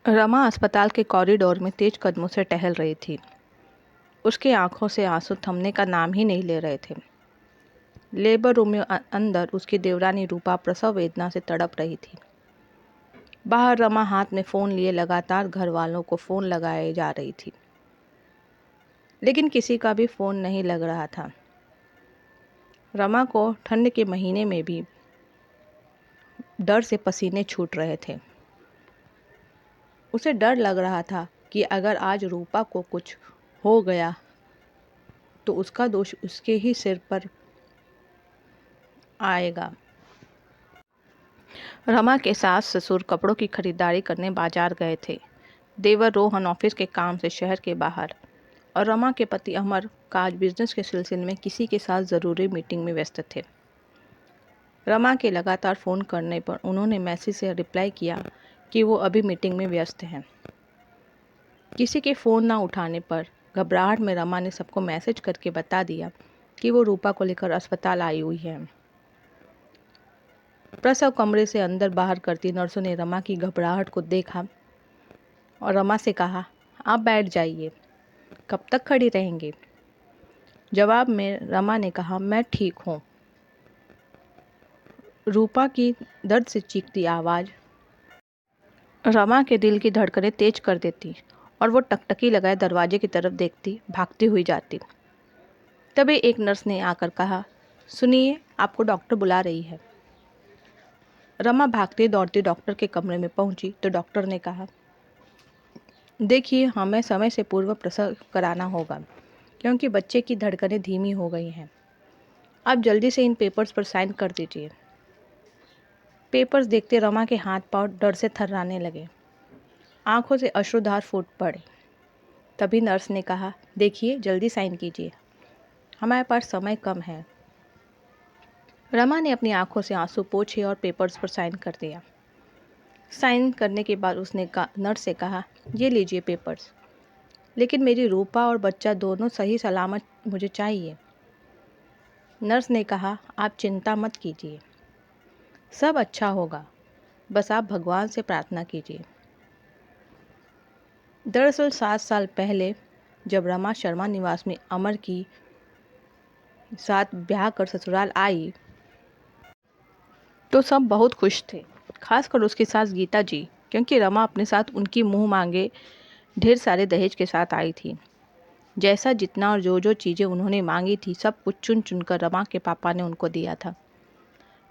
रमा अस्पताल के कॉरिडोर में तेज कदमों से टहल रही थी। उसकी आंखों से आंसू थमने का नाम ही नहीं ले रहे थे। लेबर रूम में अंदर उसकी देवरानी रूपा प्रसव वेदना से तड़प रही थी। बाहर रमा हाथ में फ़ोन लिए लगातार घर वालों को फ़ोन लगाए जा रही थी, लेकिन किसी का भी फ़ोन नहीं लग रहा था। रमा को ठंड के महीने में भी डर से पसीने छूट रहे थे। उसे डर लग रहा था कि अगर आज रूपा को कुछ हो गया तो उसका दोष उसके ही सिर पर आएगा। रमा के सास ससुर कपड़ों की खरीदारी करने बाजार गए थे। देवर रोहन ऑफिस के काम से शहर के बाहर और रमा के पति अमर का आज बिजनेस के सिलसिले में किसी के साथ ज़रूरी मीटिंग में व्यस्त थे। रमा के लगातार फ़ोन करने पर उन्होंने मैसेज से रिप्लाई किया कि वो अभी मीटिंग में व्यस्त हैं। किसी के फ़ोन ना उठाने पर घबराहट में रमा ने सबको मैसेज करके बता दिया कि वो रूपा को लेकर अस्पताल आई हुई है। प्रसव कमरे से अंदर बाहर करती नर्सों ने रमा की घबराहट को देखा और रमा से कहा, आप बैठ जाइए, कब तक खड़ी रहेंगे। जवाब में रमा ने कहा, मैं ठीक हूँ। रूपा की दर्द से चीखती आवाज़ रमा के दिल की धड़कनें तेज कर देती और वो टकटकी लगाए दरवाजे की तरफ देखती, भागती हुई जाती। तभी एक नर्स ने आकर कहा, सुनिए, आपको डॉक्टर बुला रही है। रमा भागती दौड़ती डॉक्टर के कमरे में पहुंची तो डॉक्टर ने कहा, देखिए, हमें समय से पूर्व प्रसव कराना होगा क्योंकि बच्चे की धड़कनें धीमी हो गई हैं। आप जल्दी से इन पेपर्स पर साइन कर दीजिए। पेपर्स देखते रमा के हाथ पांव डर से थर्राने लगे, आंखों से अश्रुधार फूट पड़े। तभी नर्स ने कहा, देखिए, जल्दी साइन कीजिए, हमारे पास समय कम है। रमा ने अपनी आंखों से आंसू पोंछे और पेपर्स पर साइन कर दिया। साइन करने के बाद उसने नर्स से कहा, ये लीजिए पेपर्स, लेकिन मेरी रूपा और बच्चा दोनों सही सलामत मुझे चाहिए। नर्स ने कहा, आप चिंता मत कीजिए, सब अच्छा होगा, बस आप भगवान से प्रार्थना कीजिए। दरअसल 7 साल पहले जब रमा शर्मा निवास में अमर की साथ ब्याह कर ससुराल आई तो सब बहुत खुश थे, खासकर उसकी सास गीता जी, क्योंकि रमा अपने साथ उनकी मुंह मांगे ढेर सारे दहेज के साथ आई थी। जैसा जितना और जो जो चीज़ें उन्होंने मांगी थी सब कुछ चुन चुनकर रमा के पापा ने उनको दिया था।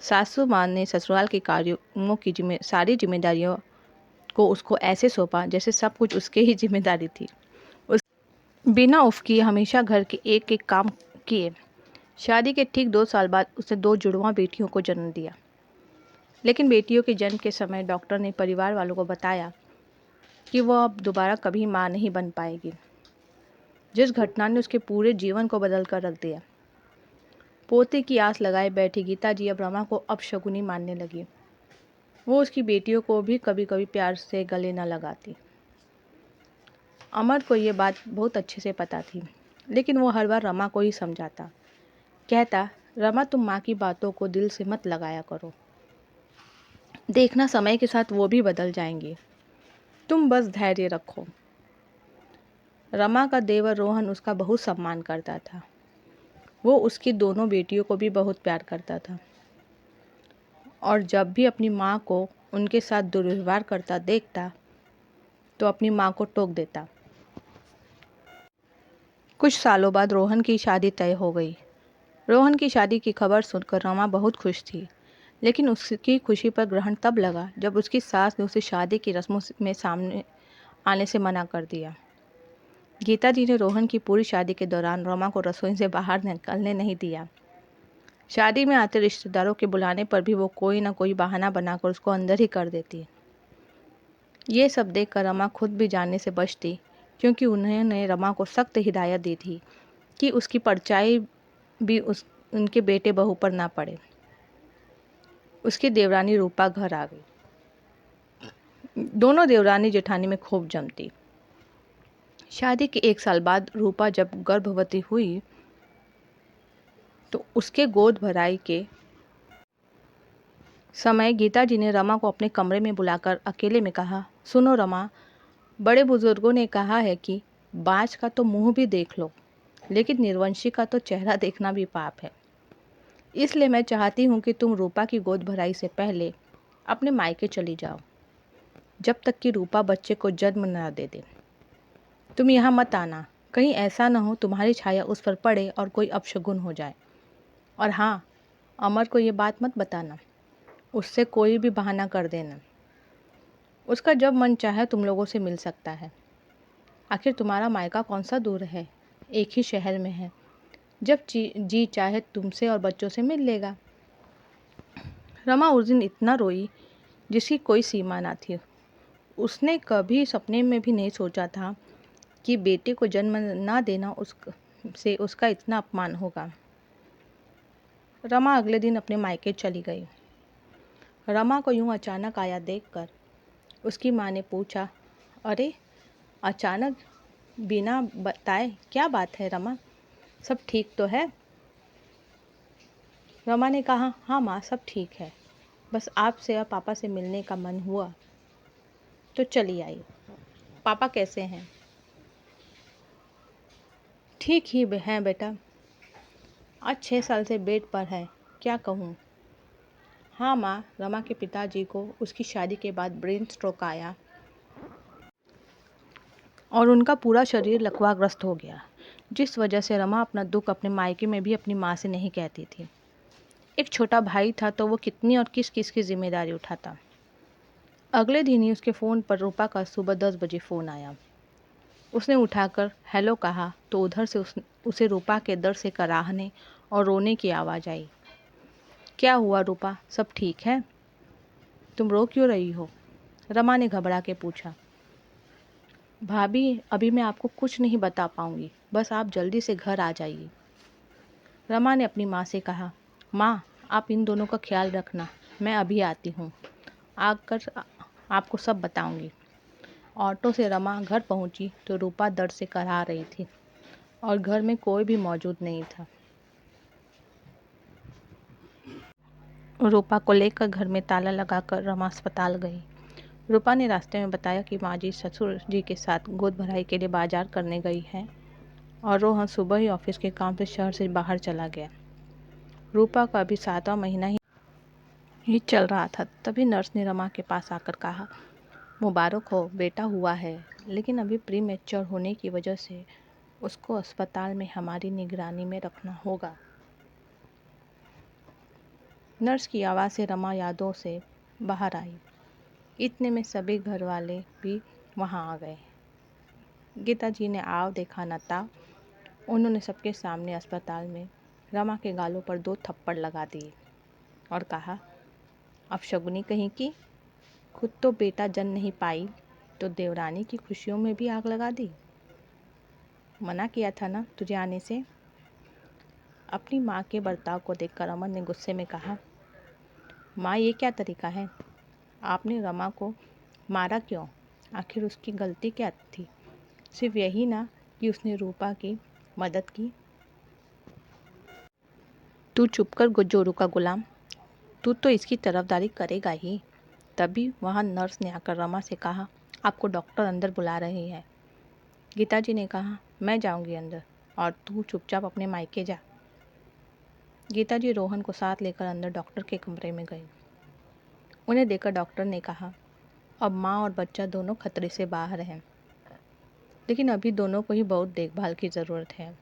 सासू माँ ने ससुराल के कार्यों की सारी जिम्मेदारियों को उसको ऐसे सौंपा जैसे सब कुछ उसके ही जिम्मेदारी थी। उस बिना उफ किए हमेशा घर के एक एक काम किए। शादी के ठीक 2 साल बाद उसने 2 जुड़वां बेटियों को जन्म दिया, लेकिन बेटियों के जन्म के समय डॉक्टर ने परिवार वालों को बताया कि वह अब दोबारा कभी माँ नहीं बन पाएगी, जिस घटना ने उसके पूरे जीवन को बदल कर रख दिया। पोते की आस लगाए बैठी गीता जी अब रमा को अपशगुनी मानने लगी। वो उसकी बेटियों को भी कभी कभी प्यार से गले न लगाती। अमर को ये बात बहुत अच्छे से पता थी, लेकिन वो हर बार रमा को ही समझाता, कहता, रमा, तुम माँ की बातों को दिल से मत लगाया करो, देखना समय के साथ वो भी बदल जाएंगे, तुम बस धैर्य रखो। रमा का देवर रोहन उसका बहुत सम्मान करता था। वो उसकी दोनों बेटियों को भी बहुत प्यार करता था और जब भी अपनी माँ को उनके साथ दुर्व्यवहार करता देखता तो अपनी माँ को टोक देता। कुछ सालों बाद रोहन की शादी तय हो गई। रोहन की शादी की खबर सुनकर रमा बहुत खुश थी, लेकिन उसकी खुशी पर ग्रहण तब लगा जब उसकी सास ने उसे शादी की रस्मों में सामने आने से मना कर दिया। गीता जी ने रोहन की पूरी शादी के दौरान रमा को रसोई से बाहर निकलने नहीं दिया। शादी में आते रिश्तेदारों के बुलाने पर भी वो कोई ना कोई बहाना बनाकर उसको अंदर ही कर देती। ये सब देखकर रमा खुद भी जानने से बचती, क्योंकि उन्होंने रमा को सख्त हिदायत दी थी कि उसकी परछाई भी उनके बेटे बहू पर ना पड़े। उसकी देवरानी रूपा घर आ गई। दोनों देवरानी जेठानी में खूब जमती। शादी के 1 साल बाद रूपा जब गर्भवती हुई तो उसके गोद भराई के समय गीता जी ने रमा को अपने कमरे में बुलाकर अकेले में कहा, सुनो रमा, बड़े बुजुर्गों ने कहा है कि बाज का तो मुंह भी देख लो, लेकिन निर्वंशी का तो चेहरा देखना भी पाप है। इसलिए मैं चाहती हूँ कि तुम रूपा की गोद भराई से पहले अपने मायके चली जाओ, जब तक कि रूपा बच्चे को जन्म न दे दे। तुम यहाँ मत आना, कहीं ऐसा न हो तुम्हारी छाया उस पर पड़े और कोई अपशगुन हो जाए। और हाँ, अमर को ये बात मत बताना, उससे कोई भी बहाना कर देना। उसका जब मन चाहे तुम लोगों से मिल सकता है। आखिर तुम्हारा मायका कौन सा दूर है, एक ही शहर में है। जब जी चाहे तुमसे और बच्चों से मिल लेगा। रमा उस दिन इतना रोई जिसकी कोई सीमा ना थी। उसने कभी सपने में भी नहीं सोचा था कि बेटे को जन्म ना देना से उसका इतना अपमान होगा। रमा अगले दिन अपने मायके चली गई। रमा को यूं अचानक आया देखकर उसकी माँ ने पूछा, अरे अचानक बिना बताए क्या बात है रमा, सब ठीक तो है? रमा ने कहा, हाँ माँ, सब ठीक है, बस आपसे और पापा से मिलने का मन हुआ तो चली आई। पापा कैसे हैं? ठीक ही हैं बेटा, आज 6 साल से बेड पर है, क्या कहूँ। हाँ माँ, रमा के पिताजी को उसकी शादी के बाद ब्रेन स्ट्रोक आया और उनका पूरा शरीर लकवाग्रस्त हो गया, जिस वजह से रमा अपना दुख अपने मायके में भी अपनी माँ से नहीं कहती थी। एक छोटा भाई था तो वो कितनी और किस किस की जिम्मेदारी उठाता। अगले दिन ही उसके फ़ोन पर रूपा का सुबह 10 बजे फ़ोन आया। उसने उठाकर हेलो कहा तो उधर से उसे रूपा के दर्द से कराहने और रोने की आवाज़ आई। क्या हुआ रूपा, सब ठीक है? तुम रो क्यों रही हो? रमा ने घबरा के पूछा। भाभी, अभी मैं आपको कुछ नहीं बता पाऊंगी, बस आप जल्दी से घर आ जाइए। रमा ने अपनी माँ से कहा, माँ आप इन दोनों का ख्याल रखना, मैं अभी आती हूँ, आकर आपको सब बताऊंगी। ऑटो से रमा घर पहुंची तो रूपा दर्द से कराह रही थी और घर में कोई भी मौजूद नहीं था। रूपा को लेकर घर में ताला लगाकर रमा अस्पताल गई। रूपा ने रास्ते में बताया कि माँ जी ससुर जी के साथ गोद भराई के लिए बाजार करने गई है और रोहन सुबह ही ऑफिस के काम से शहर से बाहर चला गया। रूपा का अभी 7वां महीना ही चल रहा था, तभी नर्स ने रमा के पास आकर कहा, मुबारक हो, बेटा हुआ है, लेकिन अभी प्री मैच्योर होने की वजह से उसको अस्पताल में हमारी निगरानी में रखना होगा। नर्स की आवाज़ से रमा यादों से बाहर आई। इतने में सभी घर वाले भी वहाँ आ गए। गीता जी ने आव देखा न था, उन्होंने सबके सामने अस्पताल में रमा के गालों पर 2 थप्पड़ लगा दिए और कहा, अपशगुनी कहीं की, खुद तो बेटा जन्म नहीं पाई तो देवरानी की खुशियों में भी आग लगा दी। मना किया था ना तुझे आने से। अपनी माँ के बर्ताव को देखकर अमन ने गुस्से में कहा, माँ ये क्या तरीका है, आपने रमा को मारा क्यों? आखिर उसकी गलती क्या थी? सिर्फ यही ना कि उसने रूपा की मदद की। तू चुप कर जोरू का गुलाम, तू तो इसकी तरफदारी करेगा ही। तभी वहाँ नर्स ने आकर रमा से कहा, आपको डॉक्टर अंदर बुला रहे हैं। गीता जी ने कहा, मैं जाऊंगी अंदर और तू चुपचाप अपने मायके जा। गीता जी रोहन को साथ लेकर अंदर डॉक्टर के कमरे में गई। उन्हें देखकर डॉक्टर ने कहा, अब माँ और बच्चा दोनों खतरे से बाहर हैं, लेकिन अभी दोनों को ही बहुत देखभाल की ज़रूरत है।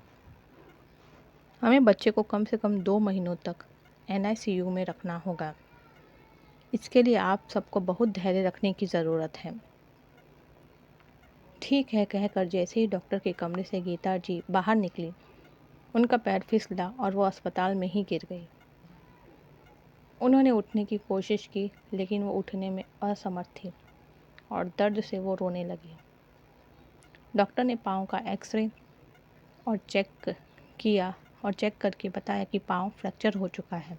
हमें बच्चे को कम से कम 2 महीनों तक NICU में रखना होगा। इसके लिए आप सबको बहुत धैर्य रखने की ज़रूरत है। ठीक है कहकर जैसे ही डॉक्टर के कमरे से गीता जी बाहर निकली, उनका पैर फिसला और वो अस्पताल में ही गिर गई। उन्होंने उठने की कोशिश की, लेकिन वो उठने में असमर्थ थी और दर्द से वो रोने लगी। डॉक्टर ने पाँव का एक्सरे और चेक करके बताया कि पाँव फ्रैक्चर हो चुका है,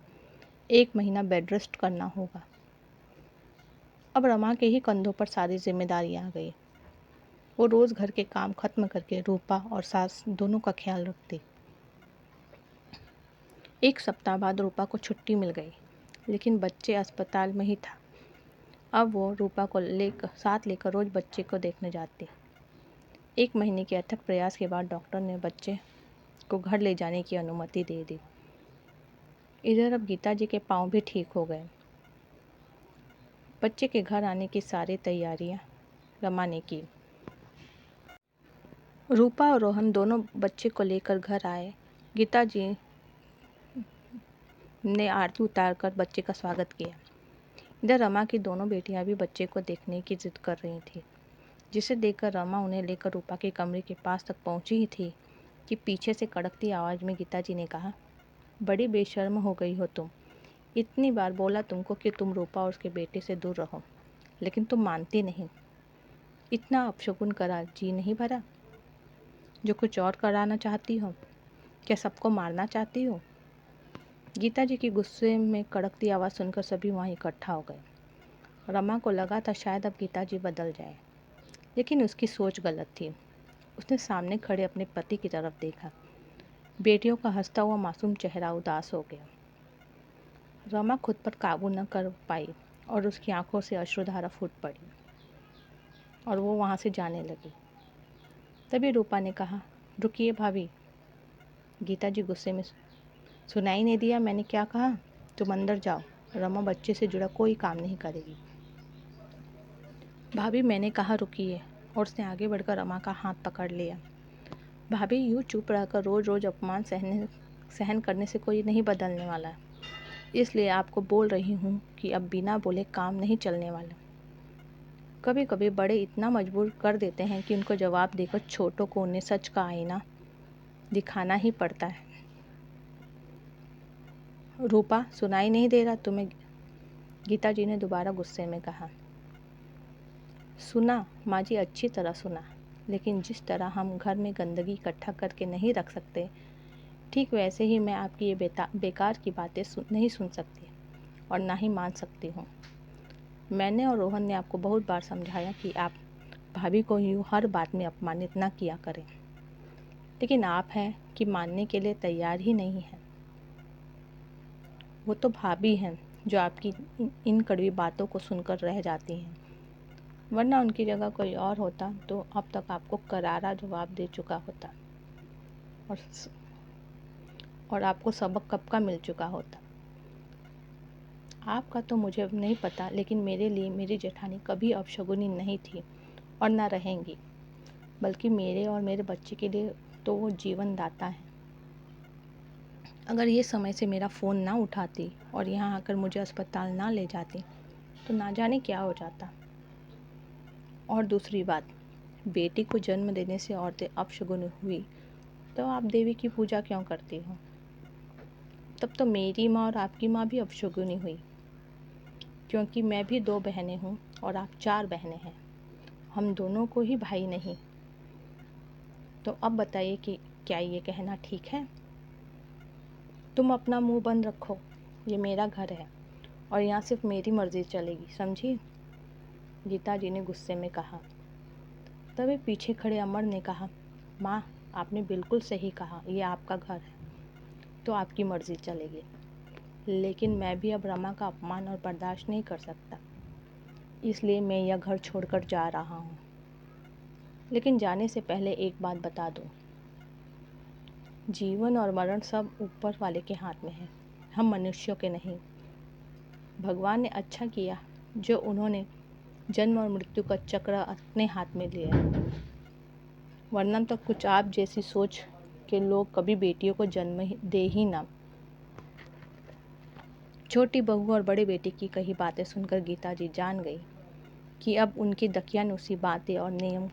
1 महीना बेड रेस्ट करना होगा। अब रमा के ही कंधों पर सारी जिम्मेदारी आ गई। वो रोज़ घर के काम खत्म करके रूपा और सास दोनों का ख्याल रखती। 1 सप्ताह बाद रूपा को छुट्टी मिल गई। लेकिन बच्चे अस्पताल में ही था। अब वो रूपा को साथ लेकर रोज बच्चे को देखने जाती। 1 महीने के अथक प्रयास के बाद डॉक्टर ने बच्चे को घर ले जाने की अनुमति दे दी। इधर अब गीता जी के पाँव भी ठीक हो गए। बच्चे के घर आने की सारी तैयारियां रमा ने की। रूपा और रोहन दोनों बच्चे को लेकर घर आए। गीता जी ने आरती उतारकर बच्चे का स्वागत किया। इधर रमा की दोनों बेटियां भी बच्चे को देखने की जिद कर रही थी, जिसे देखकर रमा उन्हें लेकर रूपा के कमरे के पास तक पहुंची ही थी कि पीछे से कड़कती आवाज़ में गीता जी ने कहा, बड़ी बेशर्म हो गई हो तुम। इतनी बार बोला तुमको कि तुम रूपा और उसके बेटे से दूर रहो, लेकिन तुम मानती नहीं। इतना अपशगुन करा जी नहीं भरा? जो कुछ और कराना चाहती हो? क्या सबको मारना चाहती हो? गीता जी की गुस्से में कड़कती आवाज़ सुनकर सभी वहाँ इकट्ठा हो गए। रमा को लगा था शायद अब गीता जी बदल जाए, लेकिन उसकी सोच गलत थी। उसने सामने खड़े अपने पति की तरफ देखा। बेटियों का हंसता हुआ मासूम चेहरा उदास हो गया। रमा खुद पर काबू न कर पाई और उसकी आंखों से अश्रुधारा फूट पड़ी और वो वहाँ से जाने लगी। तभी रूपा ने कहा, रुकिए भाभी। गीता जी गुस्से में, सुनाई नहीं दिया मैंने क्या कहा? तुम अंदर जाओ। रमा बच्चे से जुड़ा कोई काम नहीं करेगी। भाभी मैंने कहा रुकिए, और उसने आगे बढ़कर रमा का हाथ पकड़ लिया। भाभी यूँ चुप रहकर रोज़ रोज़ अपमान सहन करने से कोई नहीं बदलने वाला, इसलिए आपको बोल रही हूँ कि अब बिना बोले काम नहीं चलने वाला। कभी कभी बड़े इतना मजबूर कर देते हैं कि उनको जवाब देकर छोटों को उन्हें सच का आईना दिखाना ही पड़ता है। रूपा सुनाई नहीं दे रहा तुम्हें? गीता जी ने दोबारा गुस्से में कहा। सुना माँ जी, अच्छी तरह सुना, लेकिन जिस तरह हम घर में गंदगी इकट्ठा करके नहीं रख सकते, ठीक वैसे ही मैं आपकी ये बेकार की बातें नहीं सुन सकती और ना ही मान सकती हूँ। मैंने और रोहन ने आपको बहुत बार समझाया कि आप भाभी को यूँ हर बात में अपमानित ना किया करें, लेकिन आप हैं कि मानने के लिए तैयार ही नहीं हैं। वो तो भाभी हैं जो आपकी इन कड़वी बातों को सुनकर रह जाती हैं, वरना उनकी जगह कोई और होता तो अब तक आपको करारा जवाब दे चुका होता और आपको सबक कब का मिल चुका होता। आपका तो मुझे अब नहीं पता, लेकिन मेरे लिए मेरी जेठानी कभी अपशगुनी नहीं थी और ना रहेंगी, बल्कि मेरे और मेरे बच्चे के लिए तो वो जीवन दाता है। अगर ये समय से मेरा फ़ोन ना उठाती और यहाँ आकर मुझे अस्पताल ना ले जाती तो ना जाने क्या हो जाता। और दूसरी बात, बेटी को जन्म देने से औरतें अपशगुन हुई तो आप देवी की पूजा क्यों करती हो? तब तो मेरी माँ और आपकी माँ भी अपशगुनी हुई, क्योंकि मैं भी 2 बहनें हूँ और आप 4 बहनें हैं। हम दोनों को ही भाई नहीं। तो अब बताइए कि क्या ये कहना ठीक है? तुम अपना मुंह बंद रखो, ये मेरा घर है और यहाँ सिर्फ मेरी मर्जी चलेगी, समझी? गीता जी ने गुस्से में कहा। तभी पीछे खड़े अमर ने कहा, माँ आपने बिल्कुल सही कहा, ये आपका घर है तो आपकी मर्जी चलेगी, लेकिन मैं भी अब रमा का अपमान और बर्दाश्त नहीं कर सकता, इसलिए मैं यह घर छोड़कर जा रहा हूँ। लेकिन जाने से पहले एक बात बता दूँ, जीवन और मरण सब ऊपर वाले के हाथ में है, हम मनुष्यों के नहीं। भगवान ने अच्छा किया जो उन्होंने जन्म और मृत्यु का चक्र अपने हाथ में लिया, वरना तो कुछ आप जैसी सोच के लोग कभी बेटियों को जन्म दे ही ना। छोटी बहू और बड़े बेटे की कही बातें सुनकर गीता जी जान गई कि अब उनकी दकियानुसी बातें और नियम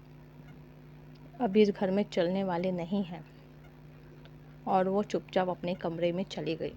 अब इस घर में चलने वाले नहीं हैं, और वो चुपचाप अपने कमरे में चली गई।